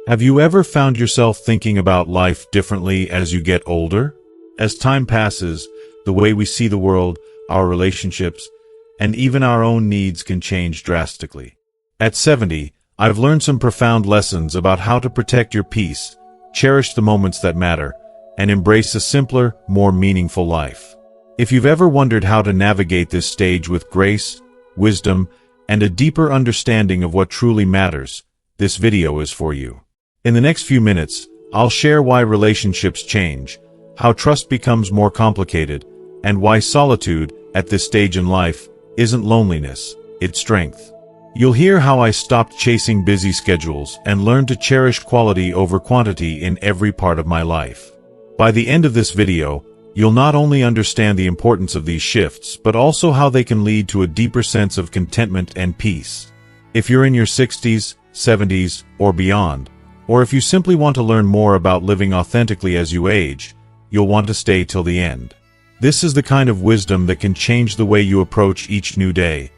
Have you ever found yourself thinking about life differently as you get older? As time passes, the way we see the world, our relationships, and even our own needs can change drastically. At 70, I've learned some profound lessons about how to protect your peace, cherish the moments that matter, and embrace a simpler, more meaningful life. If you've ever wondered how to navigate this stage with grace, wisdom, and a deeper understanding of what truly matters, this video is for you. In the next few minutes, I'll share why relationships change, how trust becomes more complicated, and why solitude, at this stage in life, isn't loneliness, it's strength. You'll hear how I stopped chasing busy schedules and learned to cherish quality over quantity in every part of my life. By the end of this video, you'll not only understand the importance of these shifts, but also how they can lead to a deeper sense of contentment and peace. If you're in your 60s, 70s, or beyond, or if you simply want to learn more about living authentically as you age, you'll want to stay till the end. This is the kind of wisdom that can change the way you approach each new day,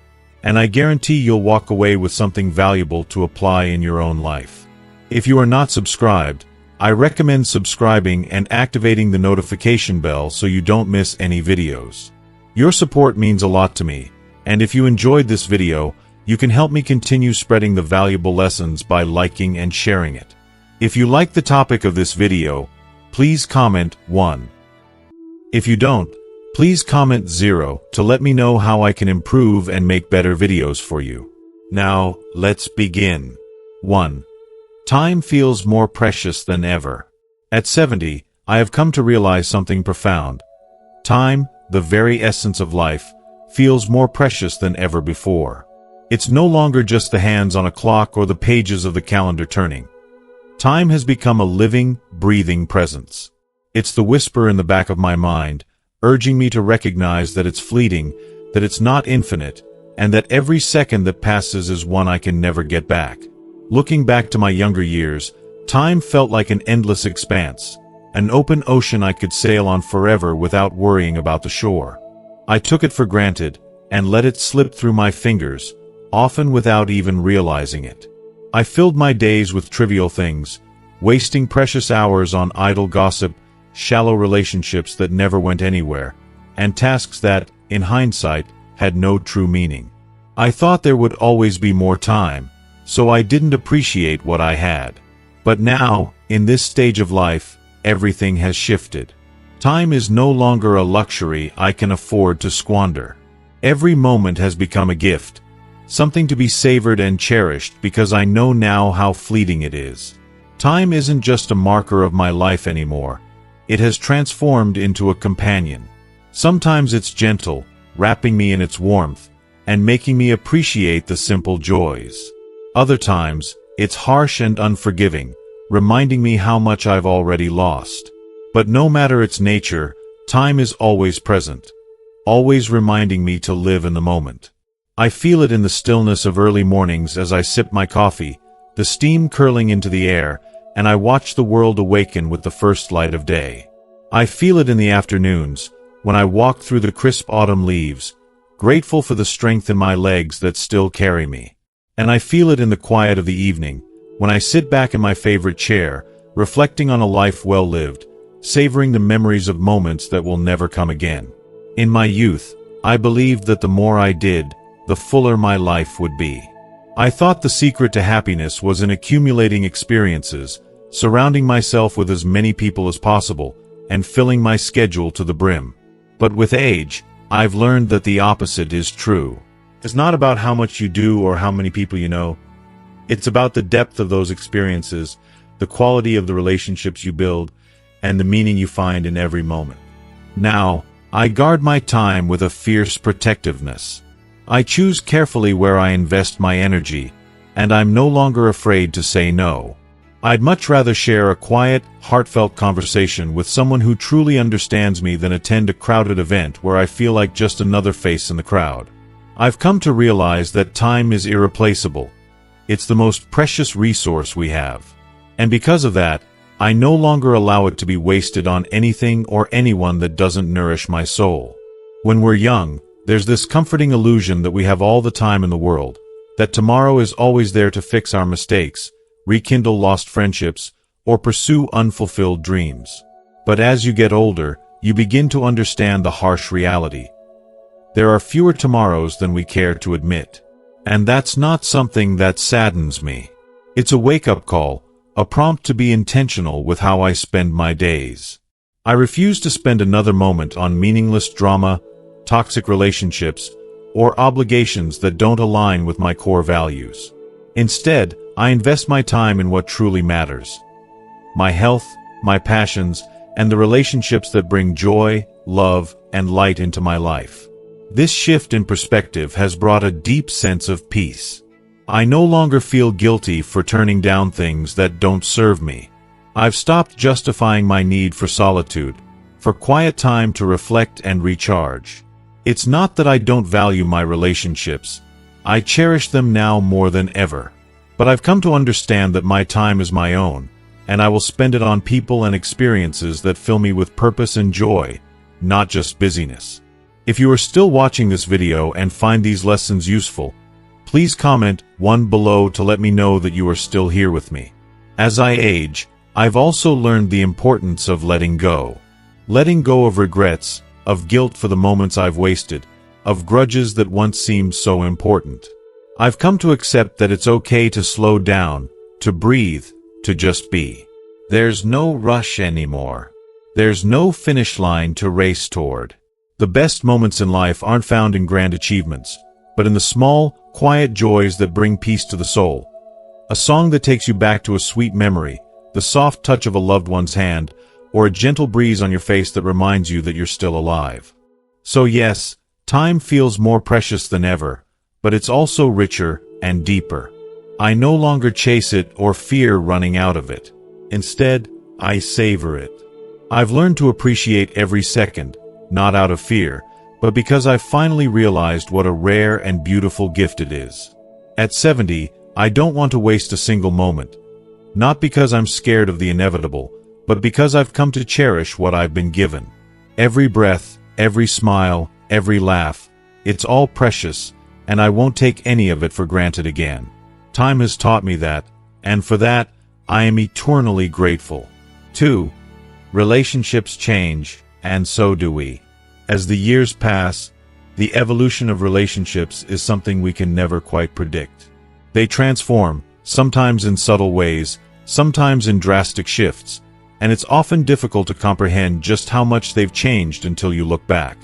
and I guarantee you'll walk away with something valuable to apply in your own life. If you are not subscribed, I recommend subscribing and activating the notification bell so you don't miss any videos. Your support means a lot to me, and if you enjoyed this video, you can help me continue spreading the valuable lessons by liking and sharing it. If you like the topic of this video, please comment 1. If you don't, please comment 0 to let me know how I can improve and make better videos for you. Now, let's begin. 1. Time feels more precious than ever. At 70, I have come to realize something profound. Time, the very essence of life, feels more precious than ever before. It's no longer just the hands on a clock or the pages of the calendar turning. Time has become a living, breathing presence. It's the whisper in the back of my mind, urging me to recognize that it's fleeting, that it's not infinite, and that every second that passes is one I can never get back. Looking back to my younger years, time felt like an endless expanse, an open ocean I could sail on forever without worrying about the shore. I took it for granted, and let it slip through my fingers, often without even realizing it. I filled my days with trivial things, wasting precious hours on idle gossip, shallow relationships that never went anywhere, and tasks that, in hindsight, had no true meaning. I thought there would always be more time, so I didn't appreciate what I had. But now, in this stage of life, everything has shifted. Time is no longer a luxury I can afford to squander. Every moment has become a gift, something to be savored and cherished because I know now how fleeting it is. Time isn't just a marker of my life anymore. It has transformed into a companion. Sometimes it's gentle, wrapping me in its warmth, and making me appreciate the simple joys. Other times, it's harsh and unforgiving, reminding me how much I've already lost. But no matter its nature, time is always present, always reminding me to live in the moment. I feel it in the stillness of early mornings as I sip my coffee, the steam curling into the air, and I watch the world awaken with the first light of day. I feel it in the afternoons, when I walk through the crisp autumn leaves, grateful for the strength in my legs that still carry me. And I feel it in the quiet of the evening, when I sit back in my favorite chair, reflecting on a life well lived, savoring the memories of moments that will never come again. In my youth, I believed that the more I did, the fuller my life would be. I thought the secret to happiness was in accumulating experiences, surrounding myself with as many people as possible, and filling my schedule to the brim. But with age, I've learned that the opposite is true. It's not about how much you do or how many people you know. It's about the depth of those experiences, the quality of the relationships you build, and the meaning you find in every moment. Now, I guard my time with a fierce protectiveness. I choose carefully where I invest my energy, and I'm no longer afraid to say no. I'd much rather share a quiet, heartfelt conversation with someone who truly understands me than attend a crowded event where I feel like just another face in the crowd. I've come to realize that time is irreplaceable. It's the most precious resource we have. And because of that, I no longer allow it to be wasted on anything or anyone that doesn't nourish my soul. When we're young, there's this comforting illusion that we have all the time in the world, that tomorrow is always there to fix our mistakes, rekindle lost friendships, or pursue unfulfilled dreams. But as you get older, you begin to understand the harsh reality. There are fewer tomorrows than we care to admit. And that's not something that saddens me. It's a wake-up call, a prompt to be intentional with how I spend my days. I refuse to spend another moment on meaningless drama, toxic relationships, or obligations that don't align with my core values. Instead, I invest my time in what truly matters. My health, my passions, and the relationships that bring joy, love, and light into my life. This shift in perspective has brought a deep sense of peace. I no longer feel guilty for turning down things that don't serve me. I've stopped justifying my need for solitude, for quiet time to reflect and recharge. It's not that I don't value my relationships. I cherish them now more than ever. But I've come to understand that my time is my own, and I will spend it on people and experiences that fill me with purpose and joy, not just busyness. If you are still watching this video and find these lessons useful, please comment 1 below to let me know that you are still here with me. As I age, I've also learned the importance of letting go. Letting go of regrets, of guilt for the moments I've wasted, of grudges that once seemed so important. I've come to accept that it's okay to slow down, to breathe, to just be. There's no rush anymore. There's no finish line to race toward. The best moments in life aren't found in grand achievements, but in the small, quiet joys that bring peace to the soul. A song that takes you back to a sweet memory, the soft touch of a loved one's hand, or a gentle breeze on your face that reminds you that you're still alive. So yes, time feels more precious than ever, but it's also richer and deeper. I no longer chase it or fear running out of it. Instead, I savor it. I've learned to appreciate every second, not out of fear, but because I've finally realized what a rare and beautiful gift it is. At 70, I don't want to waste a single moment. Not because I'm scared of the inevitable, but because I've come to cherish what I've been given. Every breath, every smile, every laugh, it's all precious, and I won't take any of it for granted again. Time has taught me that, and for that, I am eternally grateful. 2. Relationships change, and so do we. As the years pass, the evolution of relationships is something we can never quite predict. They transform, sometimes in subtle ways, sometimes in drastic shifts, and it's often difficult to comprehend just how much they've changed until you look back.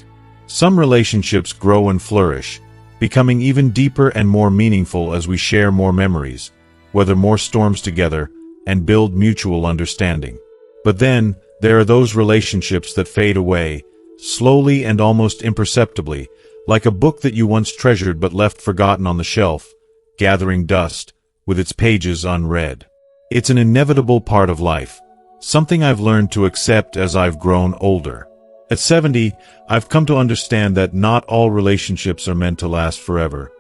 Some relationships grow and flourish, becoming even deeper and more meaningful as we share more memories, weather more storms together, and build mutual understanding. But then, there are those relationships that fade away, slowly and almost imperceptibly, like a book that you once treasured but left forgotten on the shelf, gathering dust, with its pages unread. It's an inevitable part of life, something I've learned to accept as I've grown older. At 70, I've come to understand that not all relationships are meant to last forever.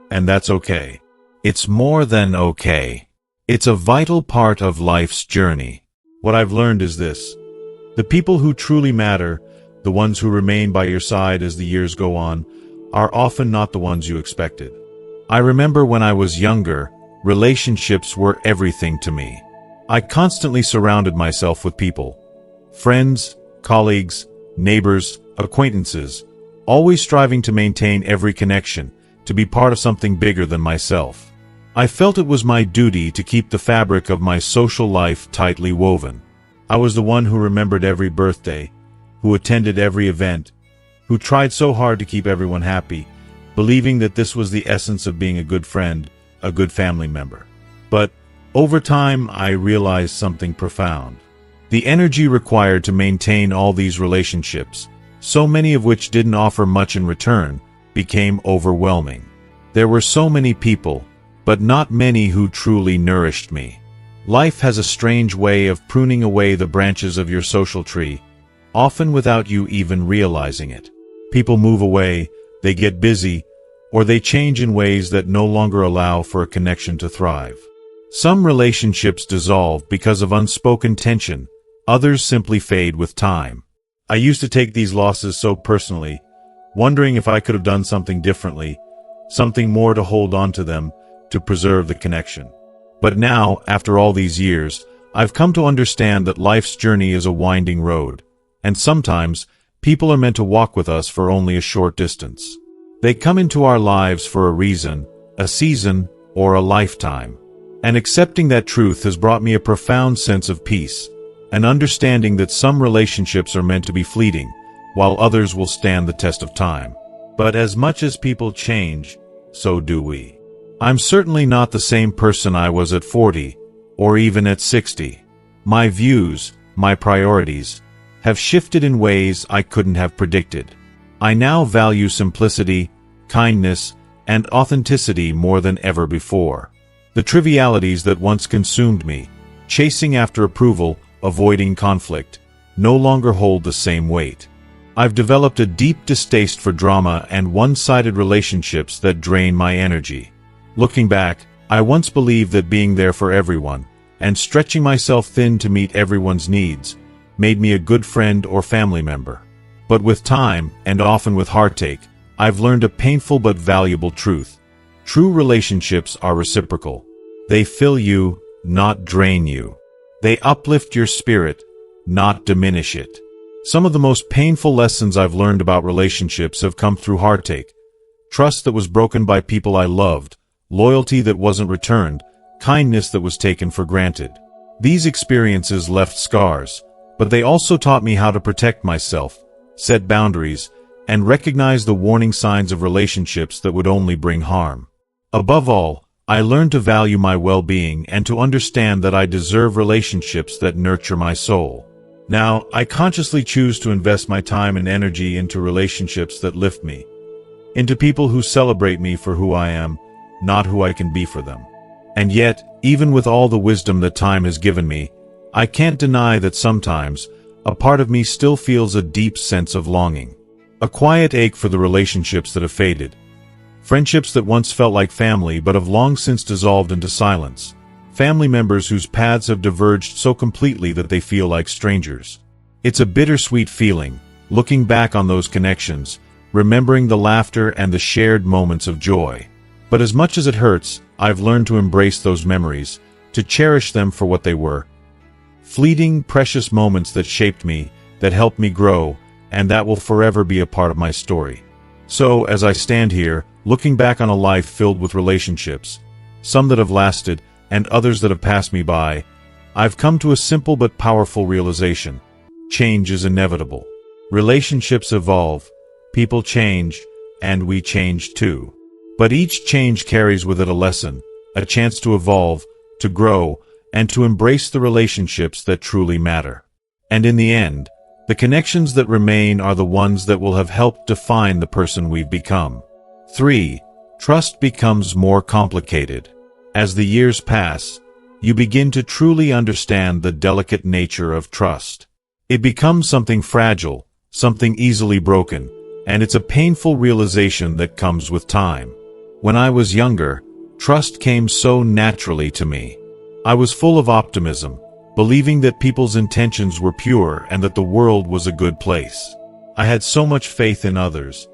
And that's okay. It's more than okay. It's a vital part of life's journey. What I've learned is this. The people who truly matter, the ones who remain by your side as the years go on, are often not the ones you expected. I remember when I was younger, relationships were everything to me. I constantly surrounded myself with people. Friends, colleagues, neighbors, acquaintances, always striving to maintain every connection, to be part of something bigger than myself. I felt it was my duty to keep the fabric of my social life tightly woven. I was the one who remembered every birthday, who attended every event, who tried so hard to keep everyone happy, believing that this was the essence of being a good friend, a good family member. But over time, I realized something profound. The energy required to maintain all these relationships, so many of which didn't offer much in return, became overwhelming. There were so many people, but not many who truly nourished me. Life has a strange way of pruning away the branches of your social tree, often without you even realizing it. People move away, they get busy, or they change in ways that no longer allow for a connection to thrive. Some relationships dissolve because of unspoken tension, others simply fade with time. I used to take these losses so personally, wondering if I could have done something differently, something more to hold on to them, to preserve the connection. But now, after all these years, I've come to understand that life's journey is a winding road, and sometimes people are meant to walk with us for only a short distance. They come into our lives for a reason, a season, or a lifetime. And accepting that truth has brought me a profound sense of peace, an understanding that some relationships are meant to be fleeting, while others will stand the test of time. But as much as people change, so do we. I'm certainly not the same person I was at 40, or even at 60. My views, my priorities, have shifted in ways I couldn't have predicted. I now value simplicity, kindness, and authenticity more than ever before. The trivialities that once consumed me, chasing after approval, avoiding conflict, no longer hold the same weight. I've developed a deep distaste for drama and one-sided relationships that drain my energy. Looking back, I once believed that being there for everyone, and stretching myself thin to meet everyone's needs, made me a good friend or family member. But with time, and often with heartache, I've learned a painful but valuable truth. True relationships are reciprocal. They fill you, not drain you. They uplift your spirit, not diminish it. Some of the most painful lessons I've learned about relationships have come through heartache. Trust that was broken by people I loved, loyalty that wasn't returned, kindness that was taken for granted. These experiences left scars, but they also taught me how to protect myself, set boundaries, and recognize the warning signs of relationships that would only bring harm. Above all, I learned to value my well-being and to understand that I deserve relationships that nurture my soul. Now, I consciously choose to invest my time and energy into relationships that lift me, into people who celebrate me for who I am, not who I can be for them. And yet, even with all the wisdom that time has given me, I can't deny that sometimes, a part of me still feels a deep sense of longing. A quiet ache for the relationships that have faded. Friendships that once felt like family but have long since dissolved into silence. Family members whose paths have diverged so completely that they feel like strangers. It's a bittersweet feeling, looking back on those connections, remembering the laughter and the shared moments of joy. But as much as it hurts, I've learned to embrace those memories, to cherish them for what they were. Fleeting, precious moments that shaped me, that helped me grow, and that will forever be a part of my story. So, as I stand here, looking back on a life filled with relationships, some that have lasted, and others that have passed me by, I've come to a simple but powerful realization. Change is inevitable. Relationships evolve, people change, and we change too. But each change carries with it a lesson, a chance to evolve, to grow, and to embrace the relationships that truly matter. And in the end, the connections that remain are the ones that will have helped define the person we've become. 3. Trust becomes more complicated. As the years pass, you begin to truly understand the delicate nature of trust. It becomes something fragile, something easily broken, and it's a painful realization that comes with time. When I was younger, trust came so naturally to me. I was full of optimism, believing that people's intentions were pure and that the world was a good place. I had so much faith in others,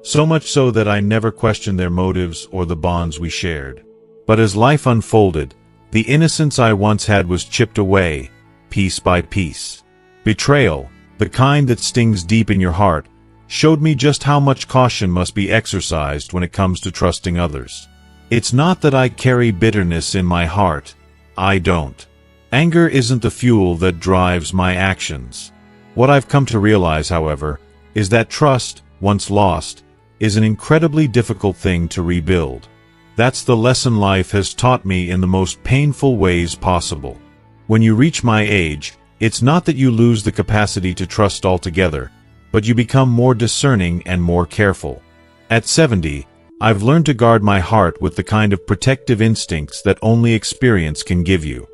so much so that I never questioned their motives or the bonds we shared. But as life unfolded, the innocence I once had was chipped away, piece by piece. Betrayal, the kind that stings deep in your heart, showed me just how much caution must be exercised when it comes to trusting others. It's not that I carry bitterness in my heart. I don't. Anger isn't the fuel that drives my actions. What I've come to realize, however, is that trust, once lost, is an incredibly difficult thing to rebuild. That's the lesson life has taught me in the most painful ways possible. When you reach my age, it's not that you lose the capacity to trust altogether, but you become more discerning and more careful. At 70, I've learned to guard my heart with the kind of protective instincts that only experience can give you.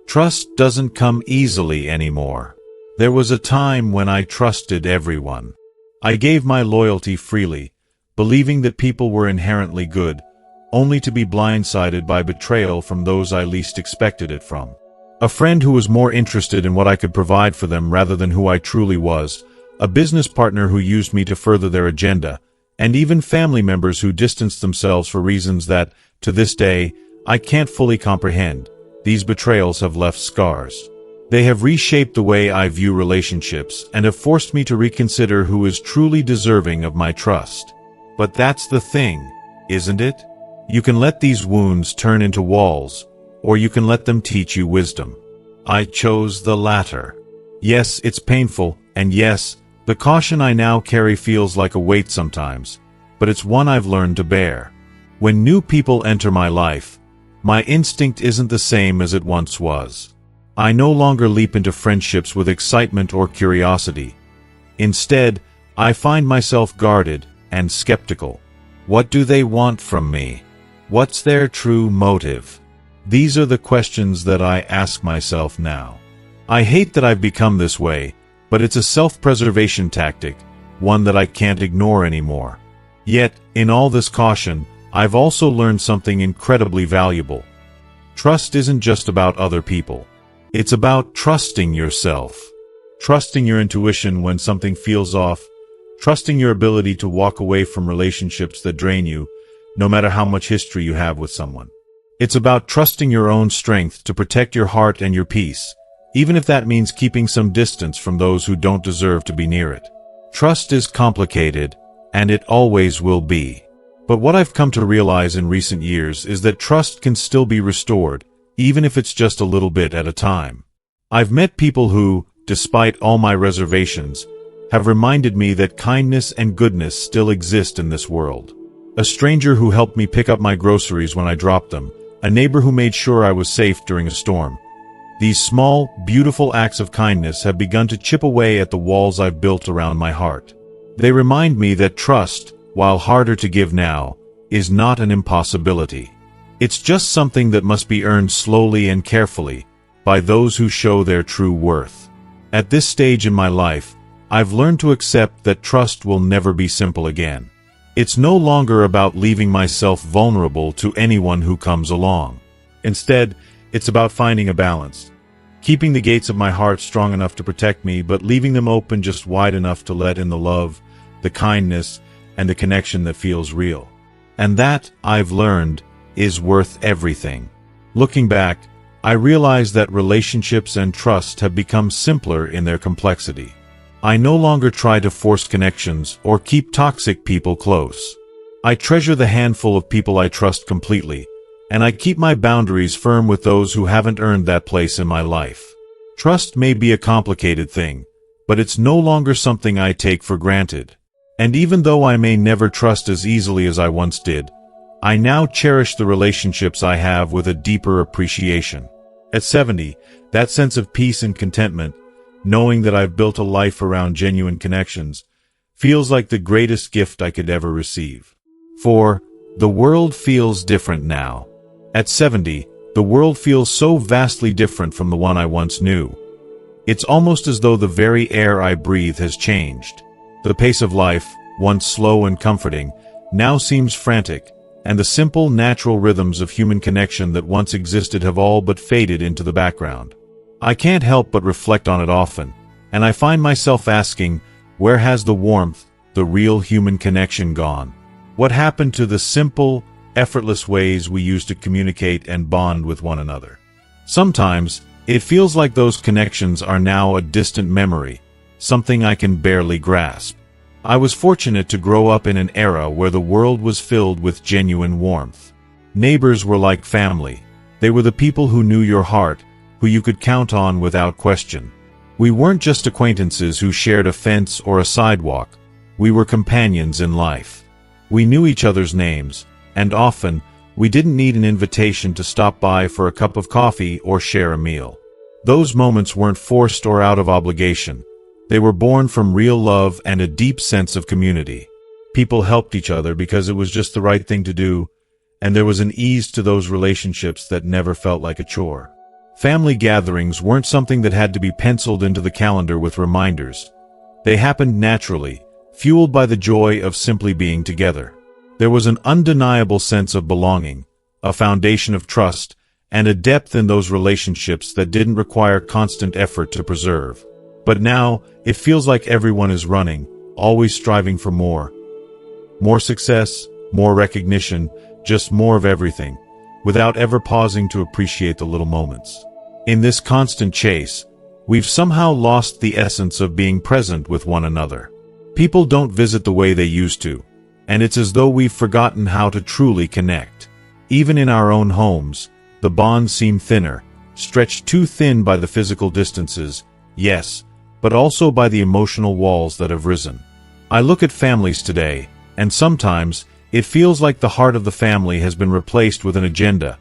Trust doesn't come easily anymore. There was a time when I trusted everyone. I gave my loyalty freely, believing that people were inherently good, only to be blindsided by betrayal from those I least expected it from. A friend who was more interested in what I could provide for them rather than who I truly was, a business partner who used me to further their agenda, and even family members who distanced themselves for reasons that, to this day, I can't fully comprehend. these betrayals have left scars. They have reshaped the way I view relationships and have forced me to reconsider who is truly deserving of my trust. But that's the thing, isn't it? You can let these wounds turn into walls, or you can let them teach you wisdom. I chose the latter. Yes, it's painful, and yes, the caution I now carry feels like a weight sometimes, but it's one I've learned to bear. When new people enter my life, my instinct isn't the same as it once was. I no longer leap into friendships with excitement or curiosity. Instead, I find myself guarded and skeptical. What do they want from me? What's their true motive? These are the questions that I ask myself now. I hate that I've become this way, but it's a self-preservation tactic, one that I can't ignore anymore. Yet, in all this caution, I've also learned something incredibly valuable. Trust isn't just about other people. It's about trusting yourself. Trusting your intuition when something feels off. Trusting your ability to walk away from relationships that drain you, no matter how much history you have with someone. It's about trusting your own strength to protect your heart and your peace, even if that means keeping some distance from those who don't deserve to be near it. Trust is complicated, and it always will be. But what I've come to realize in recent years is that trust can still be restored, even if it's just a little bit at a time. I've met people who, despite all my reservations, have reminded me that kindness and goodness still exist in this world. A stranger who helped me pick up my groceries when I dropped them, a neighbor who made sure I was safe during a storm. These small, beautiful acts of kindness have begun to chip away at the walls I've built around my heart. They remind me that trust, while harder to give now, is not an impossibility. It's just something that must be earned slowly and carefully, by those who show their true worth. At this stage in my life, I've learned to accept that trust will never be simple again. It's no longer about leaving myself vulnerable to anyone who comes along. Instead, it's about finding a balance. Keeping the gates of my heart strong enough to protect me, but leaving them open just wide enough to let in the love, the kindness, and the connection that feels real. And that, I've learned, is worth everything. Looking back, I realize that relationships and trust have become simpler in their complexity. I no longer try to force connections or keep toxic people close. I treasure the handful of people I trust completely, and I keep my boundaries firm with those who haven't earned that place in my life. Trust may be a complicated thing, but it's no longer something I take for granted. And even though I may never trust as easily as I once did, I now cherish the relationships I have with a deeper appreciation. At 70, that sense of peace and contentment, knowing that I've built a life around genuine connections, feels like the greatest gift I could ever receive. For, the world feels different now. At 70, the world feels so vastly different from the one I once knew. It's almost as though the very air I breathe has changed. The pace of life, once slow and comforting, now seems frantic, and the simple, natural rhythms of human connection that once existed have all but faded into the background. I can't help but reflect on it often, and I find myself asking, where has the warmth, the real human connection gone? What happened to the simple, effortless ways we used to communicate and bond with one another? Sometimes, it feels like those connections are now a distant memory, something I can barely grasp. I was fortunate to grow up in an era where the world was filled with genuine warmth. Neighbors were like family. They were the people who knew your heart, who you could count on without question. We weren't just acquaintances who shared a fence or a sidewalk. We were companions in life. We knew each other's names, and often, we didn't need an invitation to stop by for a cup of coffee or share a meal. Those moments weren't forced or out of obligation. They were born from real love and a deep sense of community. People helped each other because it was just the right thing to do, and there was an ease to those relationships that never felt like a chore. Family gatherings weren't something that had to be penciled into the calendar with reminders. They happened naturally, fueled by the joy of simply being together. There was an undeniable sense of belonging, a foundation of trust, and a depth in those relationships that didn't require constant effort to preserve. But now, it feels like everyone is running, always striving for more. More success, more recognition, just more of everything. without ever pausing to appreciate the little moments. In this constant chase, we've somehow lost the essence of being present with one another. People don't visit the way they used to, and it's as though we've forgotten how to truly connect. Even in our own homes, the bonds seem thinner, stretched too thin by the physical distances, yes, but also by the emotional walls that have risen. I look at families today, and sometimes it feels like the heart of the family has been replaced with an agenda,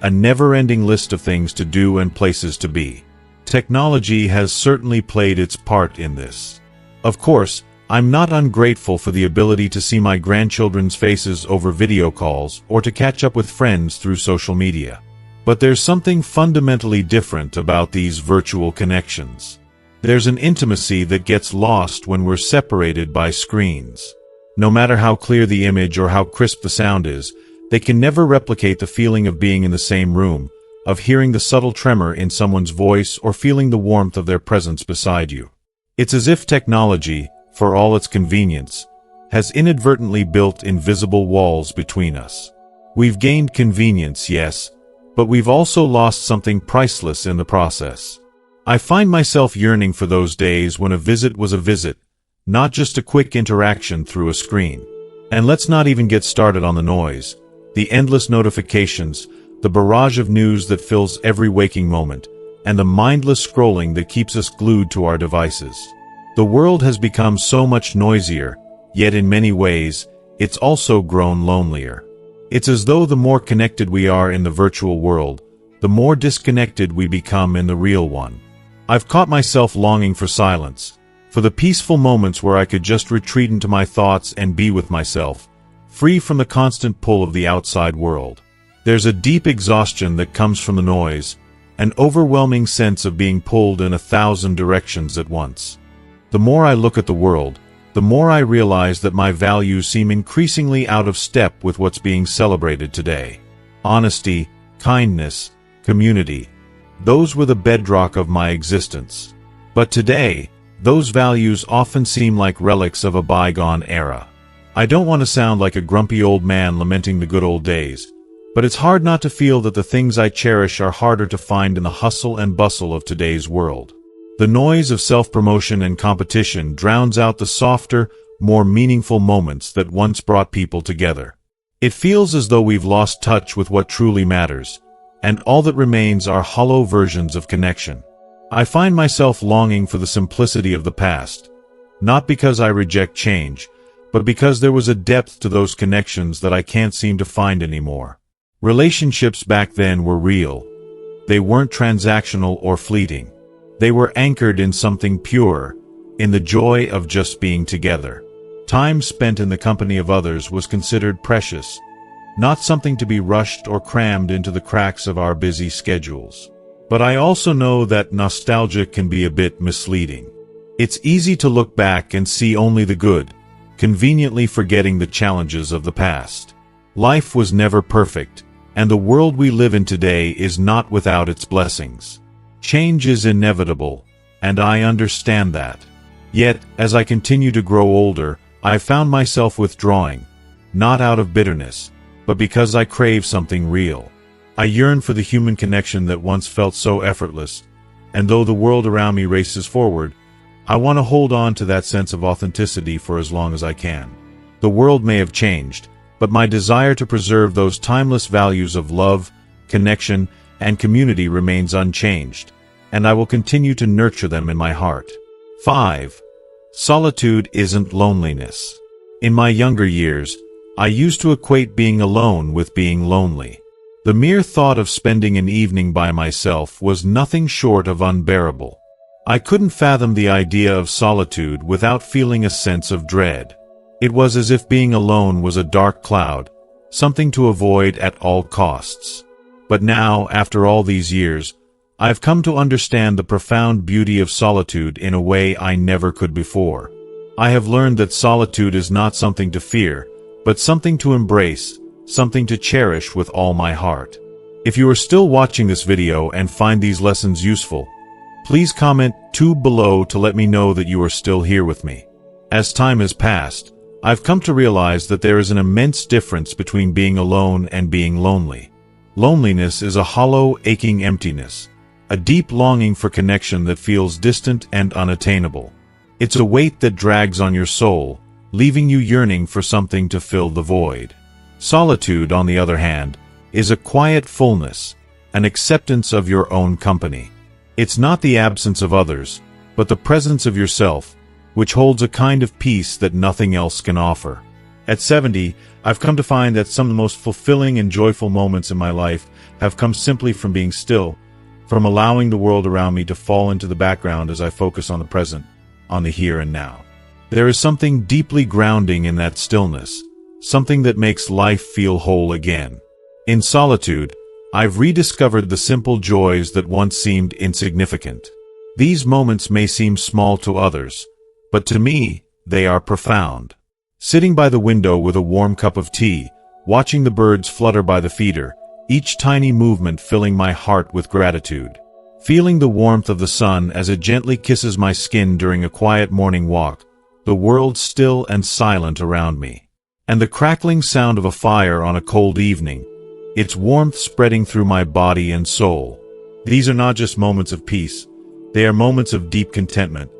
a never-ending list of things to do and places to be. Technology has certainly played its part in this. Of course, I'm not ungrateful for the ability to see my grandchildren's faces over video calls or to catch up with friends through social media. But there's something fundamentally different about these virtual connections. There's an intimacy that gets lost when we're separated by screens. No matter how clear the image or how crisp the sound is, they can never replicate the feeling of being in the same room, of hearing the subtle tremor in someone's voice or feeling the warmth of their presence beside you. It's as if technology, for all its convenience, has inadvertently built invisible walls between us. We've gained convenience, yes, but we've also lost something priceless in the process. I find myself yearning for those days when a visit was a visit, not just a quick interaction through a screen. And let's not even get started on the noise, the endless notifications, the barrage of news that fills every waking moment, and the mindless scrolling that keeps us glued to our devices. The world has become so much noisier, yet in many ways, it's also grown lonelier. It's as though the more connected we are in the virtual world, the more disconnected we become in the real one. I've caught myself longing for silence, for the peaceful moments where I could just retreat into my thoughts and be with myself, free from the constant pull of the outside world. There's a deep exhaustion that comes from the noise, an overwhelming sense of being pulled in 1,000 directions at once. The more I look at the world, the more I realize that my values seem increasingly out of step with what's being celebrated today. Honesty, kindness, community. Those were the bedrock of my existence. But today, those values often seem like relics of a bygone era. I don't want to sound like a grumpy old man lamenting the good old days, but it's hard not to feel that the things I cherish are harder to find in the hustle and bustle of today's world. The noise of self-promotion and competition drowns out the softer, more meaningful moments that once brought people together. It feels as though we've lost touch with what truly matters, and all that remains are hollow versions of connection. I find myself longing for the simplicity of the past, not because I reject change, but because there was a depth to those connections that I can't seem to find anymore. Relationships back then were real. They weren't transactional or fleeting. They were anchored in something pure, in the joy of just being together. Time spent in the company of others was considered precious, not something to be rushed or crammed into the cracks of our busy schedules. But I also know that nostalgia can be a bit misleading. It's easy to look back and see only the good, conveniently forgetting the challenges of the past. Life was never perfect, and the world we live in today is not without its blessings. Change is inevitable, and I understand that. Yet, as I continue to grow older, I found myself withdrawing, not out of bitterness, but because I crave something real. I yearn for the human connection that once felt so effortless, and though the world around me races forward, I want to hold on to that sense of authenticity for as long as I can. The world may have changed, but my desire to preserve those timeless values of love, connection, and community remains unchanged, and I will continue to nurture them in my heart. 5. Solitude isn't loneliness. In my younger years, I used to equate being alone with being lonely. The mere thought of spending an evening by myself was nothing short of unbearable. I couldn't fathom the idea of solitude without feeling a sense of dread. It was as if being alone was a dark cloud, something to avoid at all costs. But now, after all these years, I've come to understand the profound beauty of solitude in a way I never could before. I have learned that solitude is not something to fear, but something to embrace, something to cherish with all my heart. If you are still watching this video and find these lessons useful, please comment 2 below to let me know that you are still here with me. As time has passed, I've come to realize that there is an immense difference between being alone and being lonely. Loneliness is a hollow, aching emptiness, a deep longing for connection that feels distant and unattainable. It's a weight that drags on your soul, leaving you yearning for something to fill the void. Solitude, on the other hand, is a quiet fullness, an acceptance of your own company. It's not the absence of others, but the presence of yourself, which holds a kind of peace that nothing else can offer. At 70, I've come to find that some of the most fulfilling and joyful moments in my life have come simply from being still, from allowing the world around me to fall into the background as I focus on the present, on the here and now. There is something deeply grounding in that stillness, something that makes life feel whole again. In solitude, I've rediscovered the simple joys that once seemed insignificant. These moments may seem small to others, but to me, they are profound. Sitting by the window with a warm cup of tea, watching the birds flutter by the feeder, each tiny movement filling my heart with gratitude. Feeling the warmth of the sun as it gently kisses my skin during a quiet morning walk, the world still and silent around me. And the crackling sound of a fire on a cold evening, its warmth spreading through my body and soul. These are not just moments of peace, they are moments of deep contentment,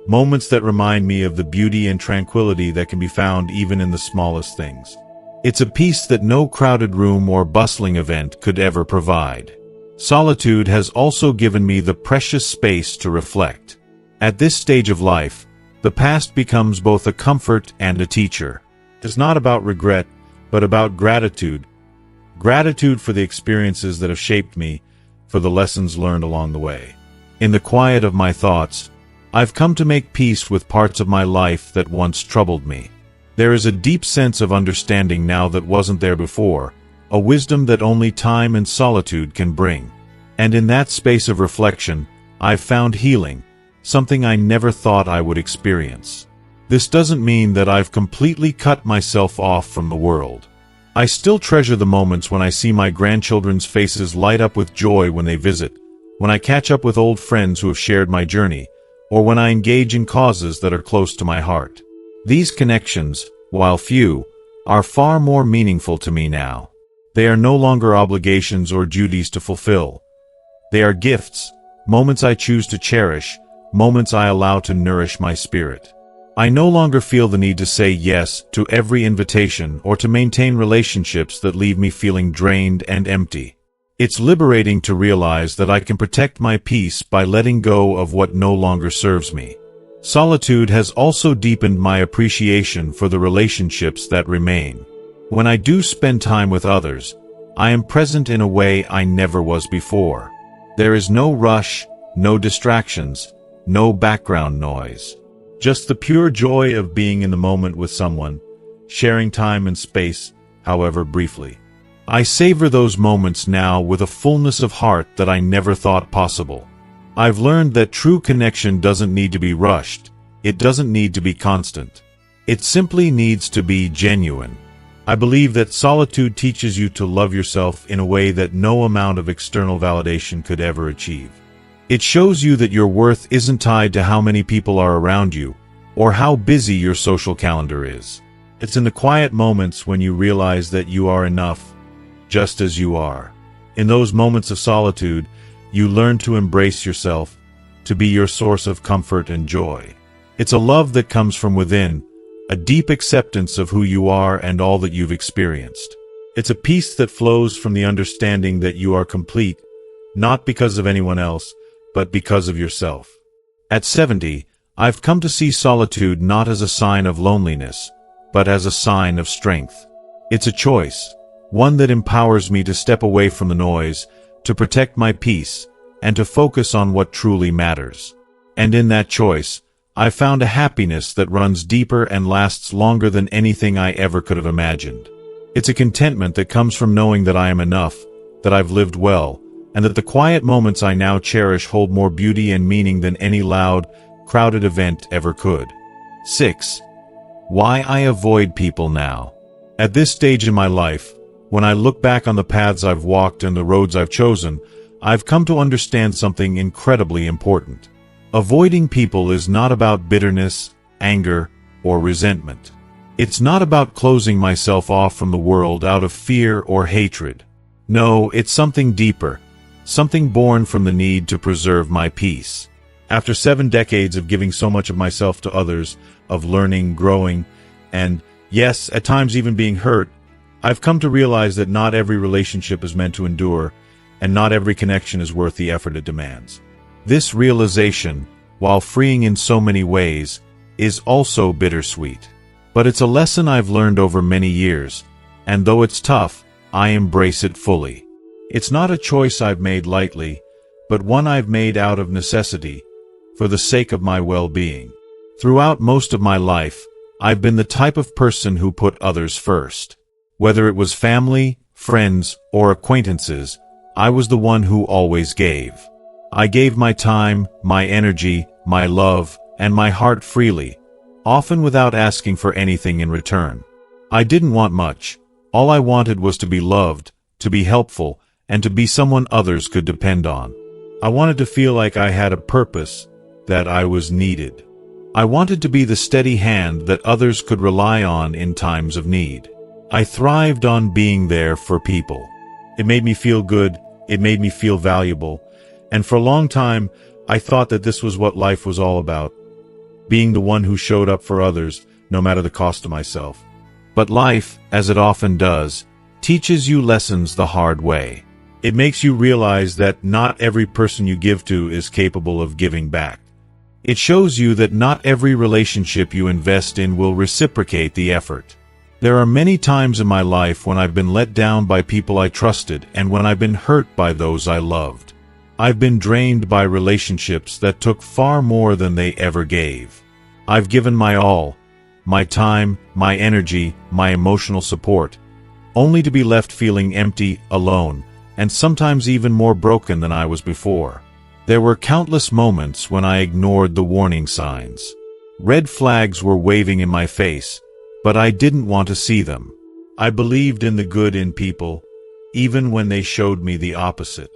moments that remind me of the beauty and tranquility that can be found even in the smallest things. It's a peace that no crowded room or bustling event could ever provide. Solitude has also given me the precious space to reflect. At this stage of life, the past becomes both a comfort and a teacher. It's not about regret, but about gratitude. Gratitude for the experiences that have shaped me, for the lessons learned along the way. In the quiet of my thoughts, I've come to make peace with parts of my life that once troubled me. There is a deep sense of understanding now that wasn't there before, a wisdom that only time and solitude can bring. And in that space of reflection, I've found healing, something I never thought I would experience. This doesn't mean that I've completely cut myself off from the world. I still treasure the moments when I see my grandchildren's faces light up with joy when they visit, when I catch up with old friends who have shared my journey, or when I engage in causes that are close to my heart. These connections, while few, are far more meaningful to me now. They are no longer obligations or duties to fulfill. They are gifts, moments I choose to cherish, moments I allow to nourish my spirit. I no longer feel the need to say yes to every invitation or to maintain relationships that leave me feeling drained and empty. It's liberating to realize that I can protect my peace by letting go of what no longer serves me. Solitude has also deepened my appreciation for the relationships that remain. When I do spend time with others, I am present in a way I never was before. There is no rush, no distractions, no background noise. Just the pure joy of being in the moment with someone, sharing time and space, however briefly. I savor those moments now with a fullness of heart that I never thought possible. I've learned that true connection doesn't need to be rushed. It doesn't need to be constant. It simply needs to be genuine. I believe that solitude teaches you to love yourself in a way that no amount of external validation could ever achieve. It shows you that your worth isn't tied to how many people are around you, or how busy your social calendar is. It's in the quiet moments when you realize that you are enough, just as you are. In those moments of solitude, you learn to embrace yourself, to be your source of comfort and joy. It's a love that comes from within, a deep acceptance of who you are and all that you've experienced. It's a peace that flows from the understanding that you are complete, not because of anyone else, but because of yourself. At 70, I've come to see solitude not as a sign of loneliness, but as a sign of strength. It's a choice, one that empowers me to step away from the noise, to protect my peace, and to focus on what truly matters. And in that choice, I've found a happiness that runs deeper and lasts longer than anything I ever could have imagined. It's a contentment that comes from knowing that I am enough, that I've lived well, and that the quiet moments I now cherish hold more beauty and meaning than any loud, crowded event ever could. 6. Why I avoid people now. At this stage in my life, when I look back on the paths I've walked and the roads I've chosen, I've come to understand something incredibly important. Avoiding people is not about bitterness, anger, or resentment. It's not about closing myself off from the world out of fear or hatred. No, it's something deeper, something born from the need to preserve my peace. After 7 decades of giving so much of myself to others, of learning, growing, and, yes, at times even being hurt, I've come to realize that not every relationship is meant to endure, and not every connection is worth the effort it demands. This realization, while freeing in so many ways, is also bittersweet. But it's a lesson I've learned over many years, and though it's tough, I embrace it fully. It's not a choice I've made lightly, but one I've made out of necessity, for the sake of my well-being. Throughout most of my life, I've been the type of person who put others first. Whether it was family, friends, or acquaintances, I was the one who always gave. I gave my time, my energy, my love, and my heart freely, often without asking for anything in return. I didn't want much. All I wanted was to be loved, to be helpful, and to be someone others could depend on. I wanted to feel like I had a purpose, that I was needed. I wanted to be the steady hand that others could rely on in times of need. I thrived on being there for people. It made me feel good, it made me feel valuable, and for a long time, I thought that this was what life was all about, being the one who showed up for others, no matter the cost to myself. But life, as it often does, teaches you lessons the hard way. It makes you realize that not every person you give to is capable of giving back. It shows you that not every relationship you invest in will reciprocate the effort. There are many times in my life when I've been let down by people I trusted and when I've been hurt by those I loved. I've been drained by relationships that took far more than they ever gave. I've given my all, my time, my energy, my emotional support, only to be left feeling empty, alone, and sometimes even more broken than I was before. There were countless moments when I ignored the warning signs. Red flags were waving in my face, but I didn't want to see them. I believed in the good in people, even when they showed me the opposite.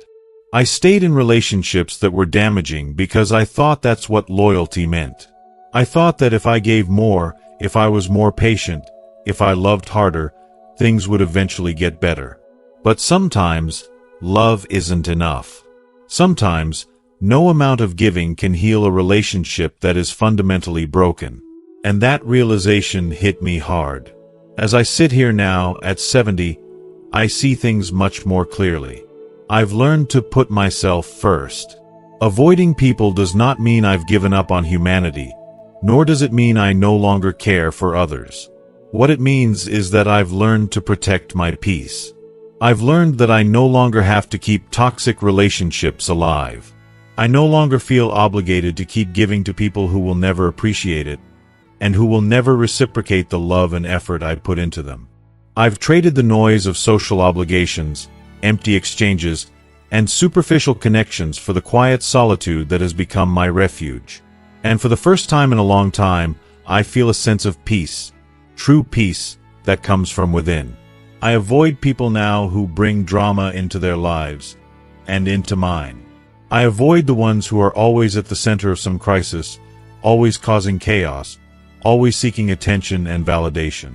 I stayed in relationships that were damaging because I thought that's what loyalty meant. I thought that if I gave more, if I was more patient, if I loved harder, things would eventually get better. But sometimes, love isn't enough. Sometimes, no amount of giving can heal a relationship that is fundamentally broken. And that realization hit me hard. As I sit here now, at 70, I see things much more clearly. I've learned to put myself first. Avoiding people does not mean I've given up on humanity, nor does it mean I no longer care for others. What it means is that I've learned to protect my peace. I've learned that I no longer have to keep toxic relationships alive. I no longer feel obligated to keep giving to people who will never appreciate it, and who will never reciprocate the love and effort I put into them. I've traded the noise of social obligations, empty exchanges, and superficial connections for the quiet solitude that has become my refuge. And for the first time in a long time, I feel a sense of peace, true peace that comes from within. I avoid people now who bring drama into their lives, and into mine. I avoid the ones who are always at the center of some crisis, always causing chaos, always seeking attention and validation.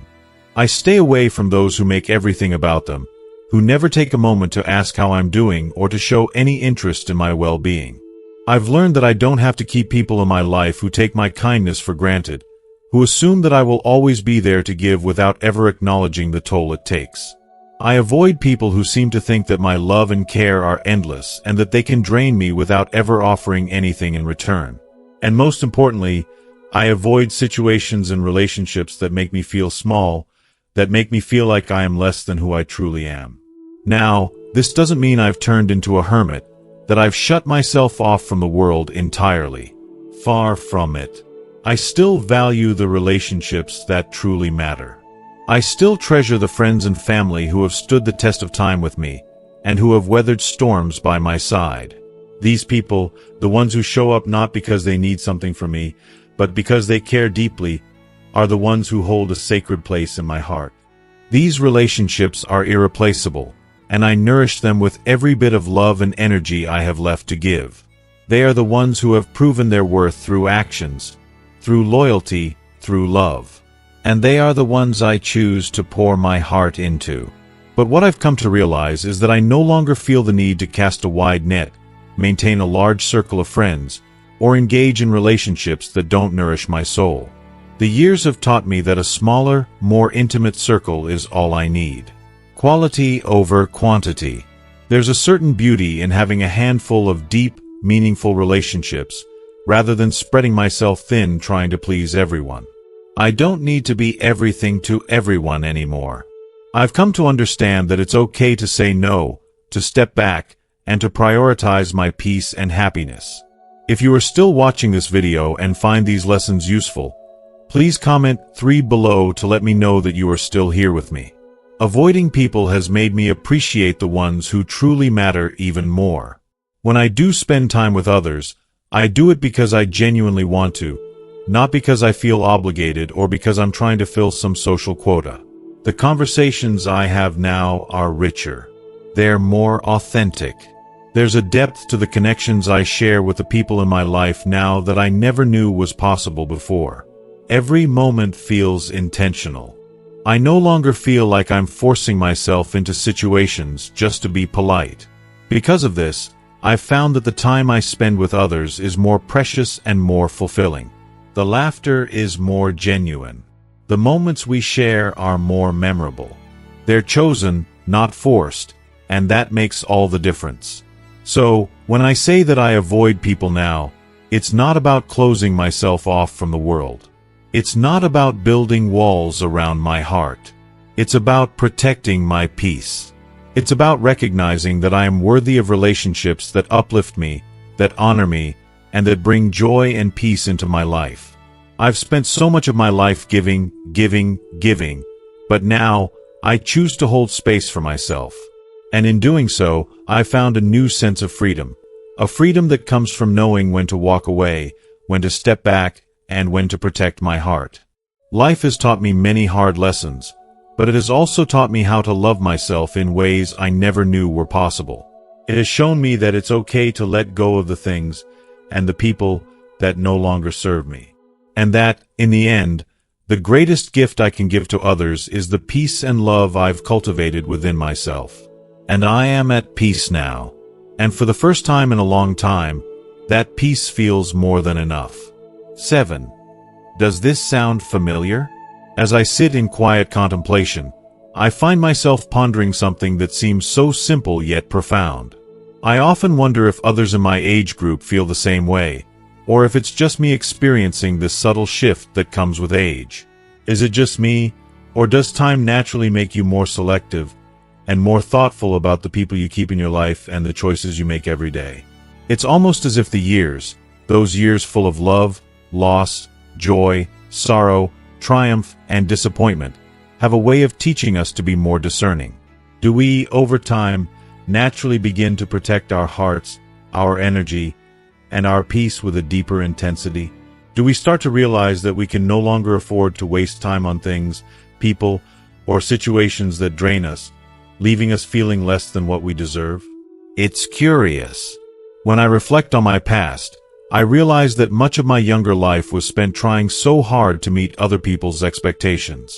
I stay away from those who make everything about them, who never take a moment to ask how I'm doing or to show any interest in my well-being. I've learned that I don't have to keep people in my life who take my kindness for granted, who assume that I will always be there to give without ever acknowledging the toll it takes. I avoid people who seem to think that my love and care are endless and that they can drain me without ever offering anything in return. And most importantly, I avoid situations and relationships that make me feel small, that make me feel like I am less than who I truly am. Now, this doesn't mean I've turned into a hermit, that I've shut myself off from the world entirely. Far from it. I still value the relationships that truly matter. I still treasure the friends and family who have stood the test of time with me, and who have weathered storms by my side. These people, the ones who show up not because they need something from me, but because they care deeply, are the ones who hold a sacred place in my heart. These relationships are irreplaceable, and I nourish them with every bit of love and energy I have left to give. They are the ones who have proven their worth through actions, through loyalty, through love. And they are the ones I choose to pour my heart into. But what I've come to realize is that I no longer feel the need to cast a wide net, maintain a large circle of friends, or engage in relationships that don't nourish my soul. The years have taught me that a smaller, more intimate circle is all I need. Quality over quantity. There's a certain beauty in having a handful of deep, meaningful relationships, rather than spreading myself thin trying to please everyone. I don't need to be everything to everyone anymore. I've come to understand that it's okay to say no, to step back, and to prioritize my peace and happiness. If you are still watching this video and find these lessons useful, please comment 3 below to let me know that you are still here with me. Avoiding people has made me appreciate the ones who truly matter even more. When I do spend time with others, I do it because I genuinely want to, not because I feel obligated or because I'm trying to fill some social quota. The conversations I have now are richer. They're more authentic. There's a depth to the connections I share with the people in my life now that I never knew was possible before. Every moment feels intentional. I no longer feel like I'm forcing myself into situations just to be polite. Because of this, I've found that the time I spend with others is more precious and more fulfilling. The laughter is more genuine. The moments we share are more memorable. They're chosen, not forced, and that makes all the difference. So, when I say that I avoid people now, it's not about closing myself off from the world. It's not about building walls around my heart. It's about protecting my peace. It's about recognizing that I am worthy of relationships that uplift me, that honor me, and that bring joy and peace into my life. I've spent so much of my life giving, but now I choose to hold space for myself. And in doing so, I found a new sense of freedom. A freedom that comes from knowing when to walk away, when to step back, and when to protect my heart. Life has taught me many hard lessons, but it has also taught me how to love myself in ways I never knew were possible. It has shown me that it's okay to let go of the things and the people that no longer serve me. And that, in the end, the greatest gift I can give to others is the peace and love I've cultivated within myself. And I am at peace now. And for the first time in a long time, that peace feels more than enough. 7. Does this sound familiar? As I sit in quiet contemplation, I find myself pondering something that seems so simple yet profound. I often wonder if others in my age group feel the same way, or if it's just me experiencing this subtle shift that comes with age. Is it just me, or does time naturally make you more selective and more thoughtful about the people you keep in your life and the choices you make every day? It's almost as if the years, those years full of love, loss, joy, sorrow, triumph, and disappointment, have a way of teaching us to be more discerning. Do we, over time, naturally begin to protect our hearts, our energy, and our peace with a deeper intensity? Do we start to realize that we can no longer afford to waste time on things, people, or situations that drain us, leaving us feeling less than what we deserve? It's curious. When I reflect on my past, I realize that much of my younger life was spent trying so hard to meet other people's expectations.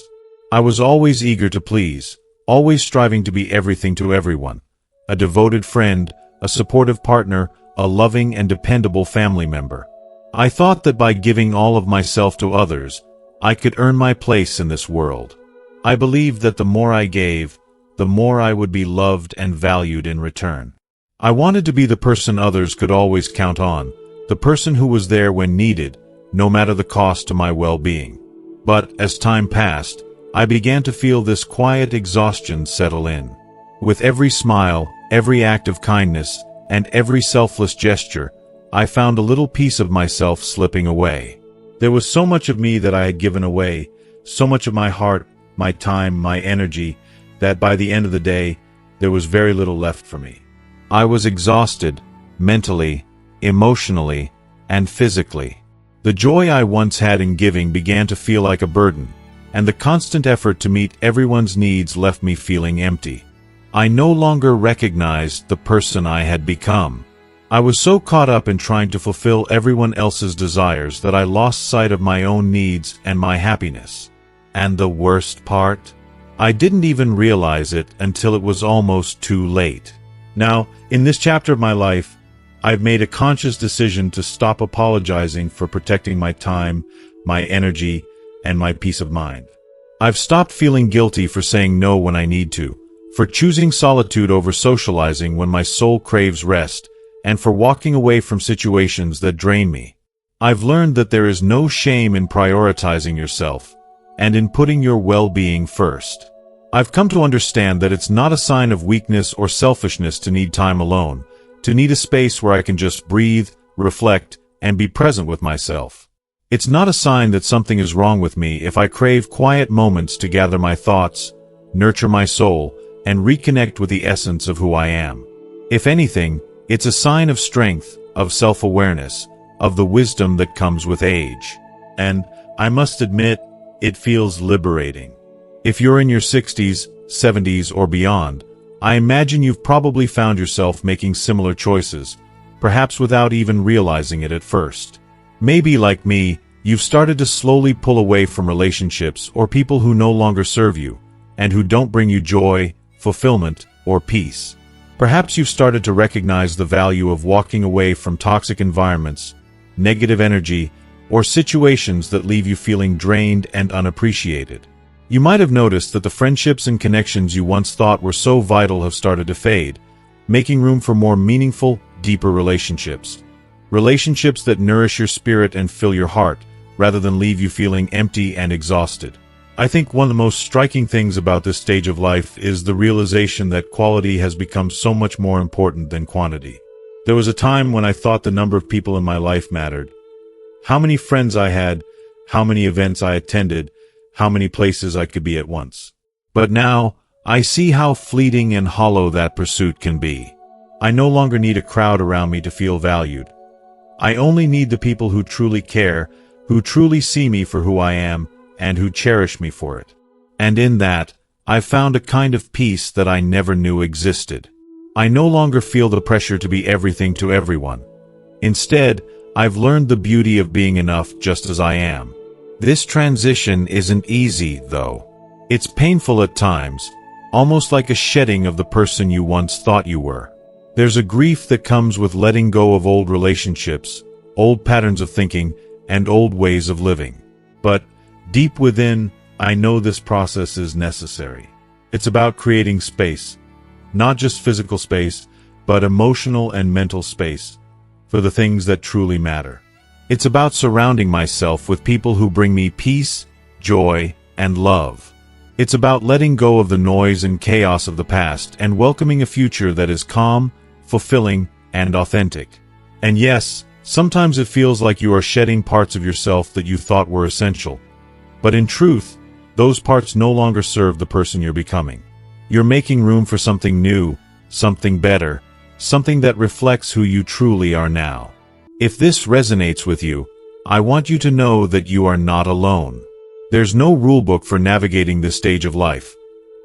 I was always eager to please, always striving to be everything to everyone. A devoted friend, a supportive partner, a loving and dependable family member. I thought that by giving all of myself to others, I could earn my place in this world. I believed that the more I gave, the more I would be loved and valued in return. I wanted to be the person others could always count on, the person who was there when needed, no matter the cost to my well-being. But as time passed, I began to feel this quiet exhaustion settle in. With every smile, every act of kindness, and every selfless gesture, I found a little piece of myself slipping away. There was so much of me that I had given away, so much of my heart, my time, my energy, that by the end of the day, there was very little left for me. I was exhausted, mentally, emotionally, and physically. The joy I once had in giving began to feel like a burden, and the constant effort to meet everyone's needs left me feeling empty. I no longer recognized the person I had become. I was so caught up in trying to fulfill everyone else's desires that I lost sight of my own needs and my happiness. And the worst part? I didn't even realize it until it was almost too late. Now, in this chapter of my life, I've made a conscious decision to stop apologizing for protecting my time, my energy, and my peace of mind. I've stopped feeling guilty for saying no when I need to, for choosing solitude over socializing when my soul craves rest, and for walking away from situations that drain me. I've learned that there is no shame in prioritizing yourself, and in putting your well-being first. I've come to understand that it's not a sign of weakness or selfishness to need time alone, to need a space where I can just breathe, reflect, and be present with myself. It's not a sign that something is wrong with me if I crave quiet moments to gather my thoughts, nurture my soul, and reconnect with the essence of who I am. If anything, it's a sign of strength, of self-awareness, of the wisdom that comes with age. And, I must admit, it feels liberating. If you're in your 60s, 70s, or beyond, I imagine you've probably found yourself making similar choices, perhaps without even realizing it at first. Maybe, like me, you've started to slowly pull away from relationships or people who no longer serve you, and who don't bring you joy, fulfillment, or peace. Perhaps you've started to recognize the value of walking away from toxic environments, negative energy, or situations that leave you feeling drained and unappreciated. You might have noticed that the friendships and connections you once thought were so vital have started to fade, making room for more meaningful, deeper relationships. Relationships that nourish your spirit and fill your heart, rather than leave you feeling empty and exhausted. I think one of the most striking things about this stage of life is the realization that quality has become so much more important than quantity. There was a time when I thought the number of people in my life mattered. How many friends I had, how many events I attended, how many places I could be at once. But now, I see how fleeting and hollow that pursuit can be. I no longer need a crowd around me to feel valued. I only need the people who truly care, who truly see me for who I am, and who cherish me for it. And in that, I've found a kind of peace that I never knew existed. I no longer feel the pressure to be everything to everyone. Instead, I've learned the beauty of being enough just as I am. This transition isn't easy, though. It's painful at times, almost like a shedding of the person you once thought you were. There's a grief that comes with letting go of old relationships, old patterns of thinking, and old ways of living. But, deep within, I know this process is necessary. It's about creating space, not just physical space, but emotional and mental space, for the things that truly matter. It's about surrounding myself with people who bring me peace, joy, and love. It's about letting go of the noise and chaos of the past and welcoming a future that is calm, fulfilling, and authentic. And yes, sometimes it feels like you are shedding parts of yourself that you thought were essential. But in truth, those parts no longer serve the person you're becoming. You're making room for something new, something better, something that reflects who you truly are now. If this resonates with you, I want you to know that you are not alone. There's no rulebook for navigating this stage of life.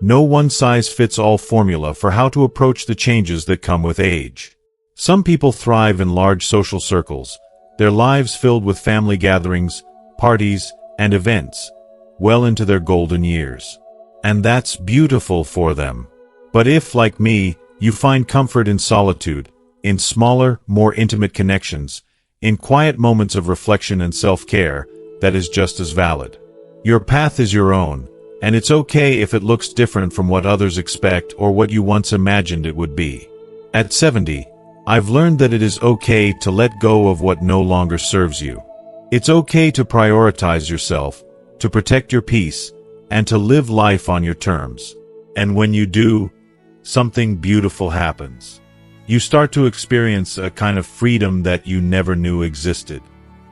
No one-size-fits-all formula for how to approach the changes that come with age. Some people thrive in large social circles, their lives filled with family gatherings, parties, and events, well into their golden years. And that's beautiful for them. But if, like me, you find comfort in solitude, in smaller, more intimate connections, in quiet moments of reflection and self-care, that is just as valid. Your path is your own, and it's okay if it looks different from what others expect or what you once imagined it would be. At 70, I've learned that it is okay to let go of what no longer serves you. It's okay to prioritize yourself, to protect your peace, and to live life on your terms. And when you do, something beautiful happens. You start to experience a kind of freedom that you never knew existed.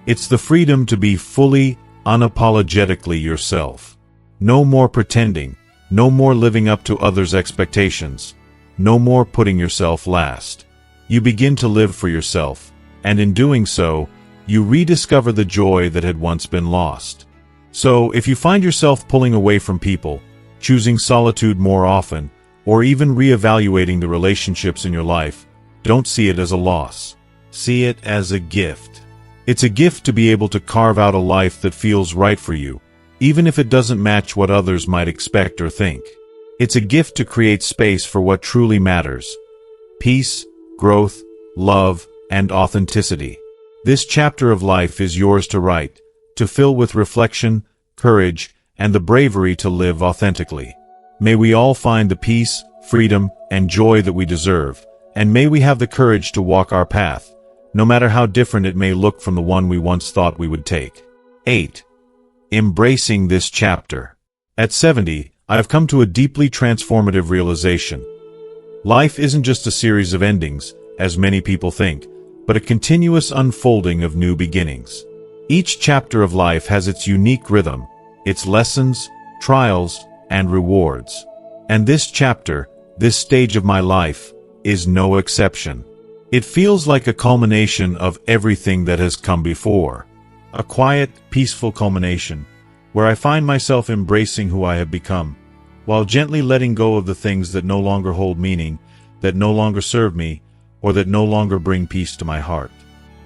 It's the freedom to be fully, unapologetically yourself. No more pretending, no more living up to others' expectations, no more putting yourself last. You begin to live for yourself, and in doing so, you rediscover the joy that had once been lost. So, if you find yourself pulling away from people, choosing solitude more often, or even reevaluating the relationships in your life, don't see it as a loss. See it as a gift. It's a gift to be able to carve out a life that feels right for you, even if it doesn't match what others might expect or think. It's a gift to create space for what truly matters: peace, growth, love, and authenticity. This chapter of life is yours to write, to fill with reflection, courage, and the bravery to live authentically. May we all find the peace, freedom, and joy that we deserve, and may we have the courage to walk our path, no matter how different it may look from the one we once thought we would take. 8. Embracing this chapter. At 70, I have come to a deeply transformative realization. Life isn't just a series of endings, as many people think, but a continuous unfolding of new beginnings. Each chapter of life has its unique rhythm, its lessons, trials, and rewards. And this chapter, this stage of my life, is no exception. It feels like a culmination of everything that has come before. A quiet, peaceful culmination, where I find myself embracing who I have become, while gently letting go of the things that no longer hold meaning, that no longer serve me, or that no longer bring peace to my heart.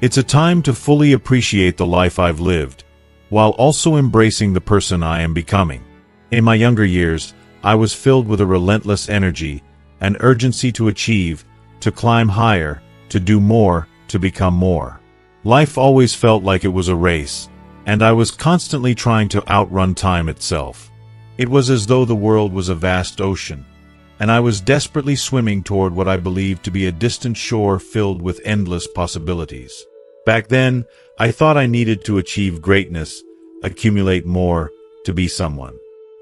It's a time to fully appreciate the life I've lived, while also embracing the person I am becoming. In my younger years, I was filled with a relentless energy, an urgency to achieve, to climb higher, to do more, to become more. Life always felt like it was a race, and I was constantly trying to outrun time itself. It was as though the world was a vast ocean, and I was desperately swimming toward what I believed to be a distant shore filled with endless possibilities. Back then, I thought I needed to achieve greatness, accumulate more, to be someone.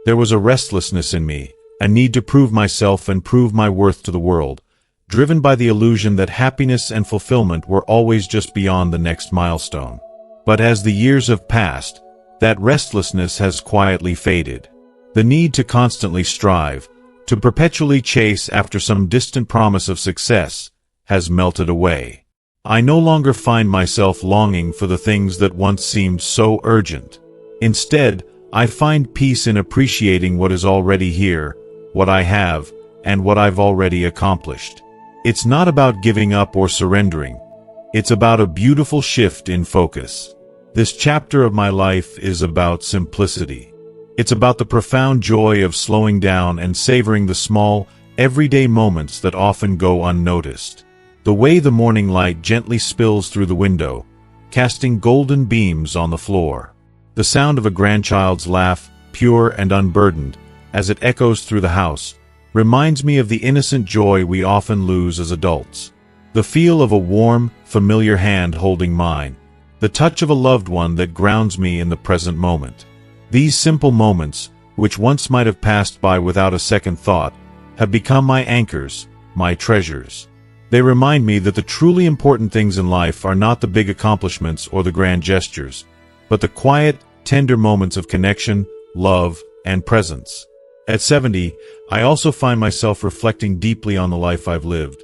There was a restlessness in me, a need to prove myself and prove my worth to the world, driven by the illusion that happiness and fulfillment were always just beyond the next milestone. But as the years have passed, that restlessness has quietly faded. The need to constantly strive, to perpetually chase after some distant promise of success, has melted away. I no longer find myself longing for the things that once seemed so urgent. Instead, I find peace in appreciating what is already here, what I have, and what I've already accomplished. It's not about giving up or surrendering. It's about a beautiful shift in focus. This chapter of my life is about simplicity. It's about the profound joy of slowing down and savoring the small, everyday moments that often go unnoticed. The way the morning light gently spills through the window, casting golden beams on the floor. The sound of a grandchild's laugh, pure and unburdened, as it echoes through the house, reminds me of the innocent joy we often lose as adults. The feel of a warm, familiar hand holding mine, the touch of a loved one that grounds me in the present moment. These simple moments, which once might have passed by without a second thought, have become my anchors, my treasures. They remind me that the truly important things in life are not the big accomplishments or the grand gestures, but the quiet, tender moments of connection, love, and presence. At 70, I also find myself reflecting deeply on the life I've lived.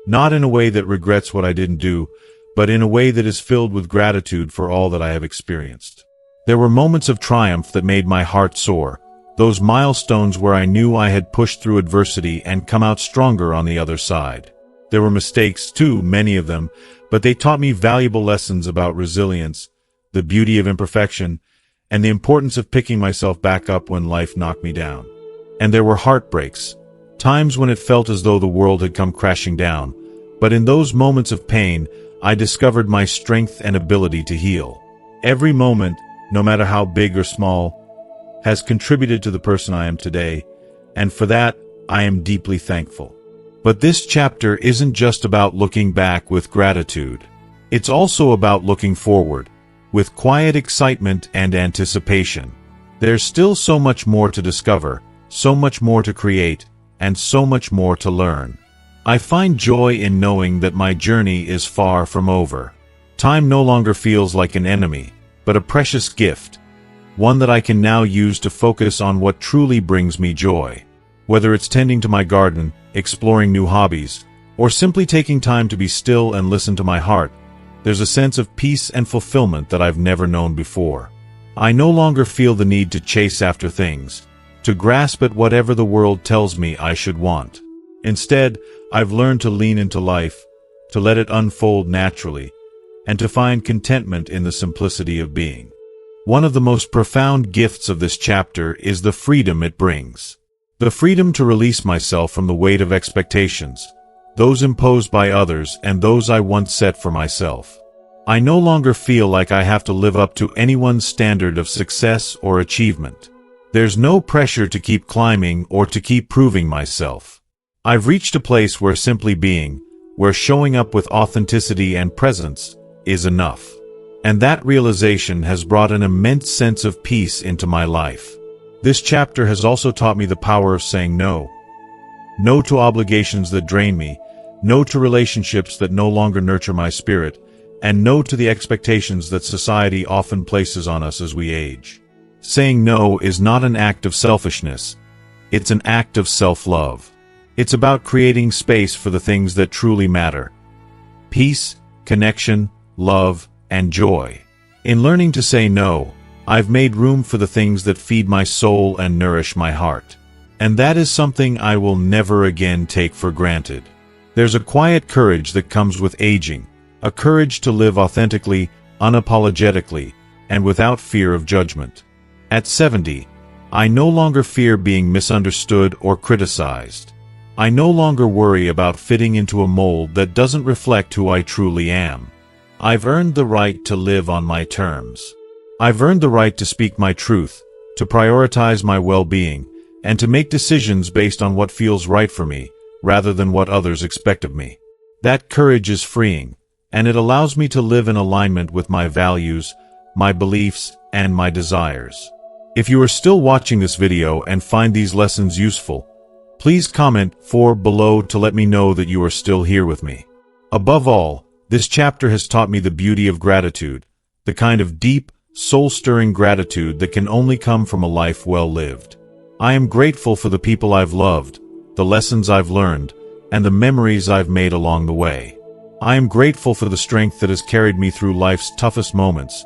Not in a way that regrets what I didn't do, but in a way that is filled with gratitude for all that I have experienced. There were moments of triumph that made my heart soar, those milestones where I knew I had pushed through adversity and come out stronger on the other side. There were mistakes too, many of them, but they taught me valuable lessons about resilience, the beauty of imperfection, and the importance of picking myself back up when life knocked me down. And there were heartbreaks, times when it felt as though the world had come crashing down, but in those moments of pain, I discovered my strength and ability to heal. Every moment, no matter how big or small, has contributed to the person I am today, and for that, I am deeply thankful. But this chapter isn't just about looking back with gratitude. It's also about looking forward, with quiet excitement and anticipation. There's still so much more to discover, so much more to create, and so much more to learn. I find joy in knowing that my journey is far from over. Time no longer feels like an enemy, but a precious gift, one that I can now use to focus on what truly brings me joy. Whether it's tending to my garden, exploring new hobbies, or simply taking time to be still and listen to my heart, there's a sense of peace and fulfillment that I've never known before. I no longer feel the need to chase after things, to grasp at whatever the world tells me I should want. Instead, I've learned to lean into life, to let it unfold naturally, and to find contentment in the simplicity of being. One of the most profound gifts of this chapter is the freedom it brings. The freedom to release myself from the weight of expectations, those imposed by others and those I once set for myself. I no longer feel like I have to live up to anyone's standard of success or achievement. There's no pressure to keep climbing or to keep proving myself. I've reached a place where simply being, where showing up with authenticity and presence, is enough. And that realization has brought an immense sense of peace into my life. This chapter has also taught me the power of saying no. No to obligations that drain me, no to relationships that no longer nurture my spirit, and no to the expectations that society often places on us as we age. Saying no is not an act of selfishness, it's an act of self-love. It's about creating space for the things that truly matter. Peace, connection, love, and joy. In learning to say no, I've made room for the things that feed my soul and nourish my heart. And that is something I will never again take for granted. There's a quiet courage that comes with aging, a courage to live authentically, unapologetically, and without fear of judgment. At 70, I no longer fear being misunderstood or criticized. I no longer worry about fitting into a mold that doesn't reflect who I truly am. I've earned the right to live on my terms. I've earned the right to speak my truth, to prioritize my well-being, and to make decisions based on what feels right for me, rather than what others expect of me. That courage is freeing, and it allows me to live in alignment with my values, my beliefs, and my desires. If you are still watching this video and find these lessons useful, please comment below to let me know that you are still here with me. Above all, this chapter has taught me the beauty of gratitude, the kind of deep, soul-stirring gratitude that can only come from a life well lived. I am grateful for the people I've loved, the lessons I've learned, and the memories I've made along the way. I am grateful for the strength that has carried me through life's toughest moments,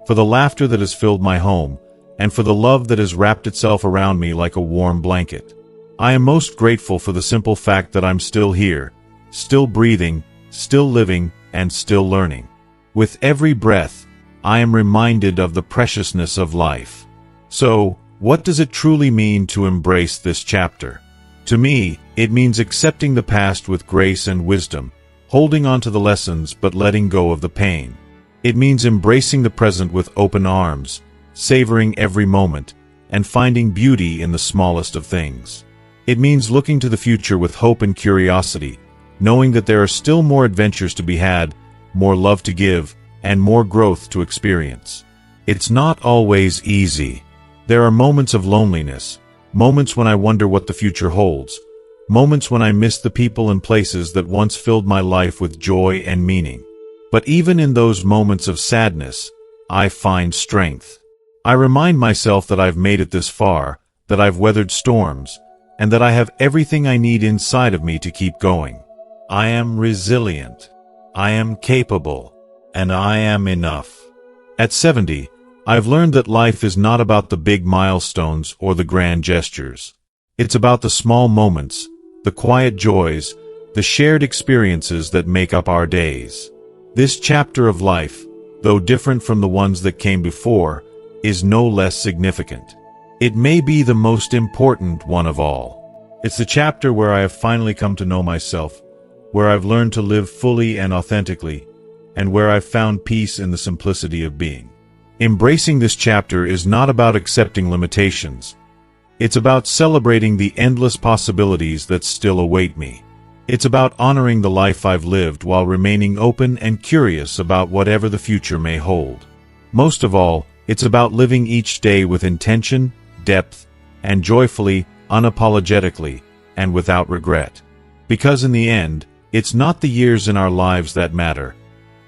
for the laughter that has filled my home, and for the love that has wrapped itself around me like a warm blanket. I am most grateful for the simple fact that I'm still here, still breathing, still living, and still learning. With every breath, I am reminded of the preciousness of life. So, what does it truly mean to embrace this chapter? To me, it means accepting the past with grace and wisdom, holding on to the lessons but letting go of the pain. It means embracing the present with open arms, savoring every moment, and finding beauty in the smallest of things. It means looking to the future with hope and curiosity, knowing that there are still more adventures to be had, more love to give, and more growth to experience. It's not always easy. There are moments of loneliness, moments when I wonder what the future holds, moments when I miss the people and places that once filled my life with joy and meaning. But even in those moments of sadness, I find strength. I remind myself that I've made it this far, that I've weathered storms, and that I have everything I need inside of me to keep going. I am resilient. I am capable. And I am enough. At 70, I've learned that life is not about the big milestones or the grand gestures. It's about the small moments, the quiet joys, the shared experiences that make up our days. This chapter of life, though different from the ones that came before, is no less significant. It may be the most important one of all. It's the chapter where I have finally come to know myself, where I've learned to live fully and authentically, and where I've found peace in the simplicity of being. Embracing this chapter is not about accepting limitations. It's about celebrating the endless possibilities that still await me. It's about honoring the life I've lived while remaining open and curious about whatever the future may hold. Most of all, it's about living each day with intention, depth, and joyfully, unapologetically, and without regret. Because in the end, it's not the years in our lives that matter.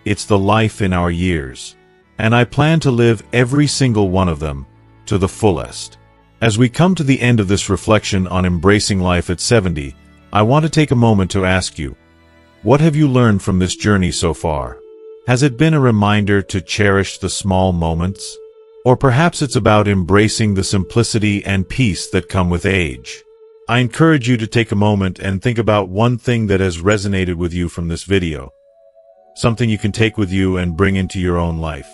It's the life in our years. And I plan to live every single one of them to the fullest. As we come to the end of this reflection on embracing life at 70, I want to take a moment to ask you, what have you learned from this journey so far? Has it been a reminder to cherish the small moments? Or perhaps it's about embracing the simplicity and peace that come with age. I encourage you to take a moment and think about one thing that has resonated with you from this video. Something you can take with you and bring into your own life.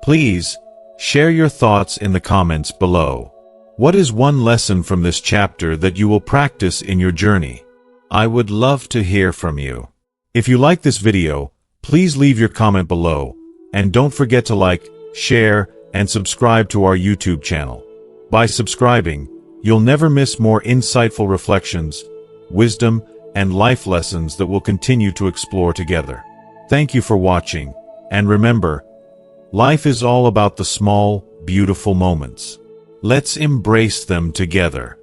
Please, Share your thoughts in the comments below. What is one lesson from this chapter that you will practice in your journey? I would love to hear from you. If you like this video, please leave your comment below, and don't forget to like, share, and subscribe to our YouTube channel. By subscribing, you'll never miss more insightful reflections, wisdom, and life lessons that we'll continue to explore together. Thank you for watching, and remember, life is all about the small, beautiful moments. Let's embrace them together.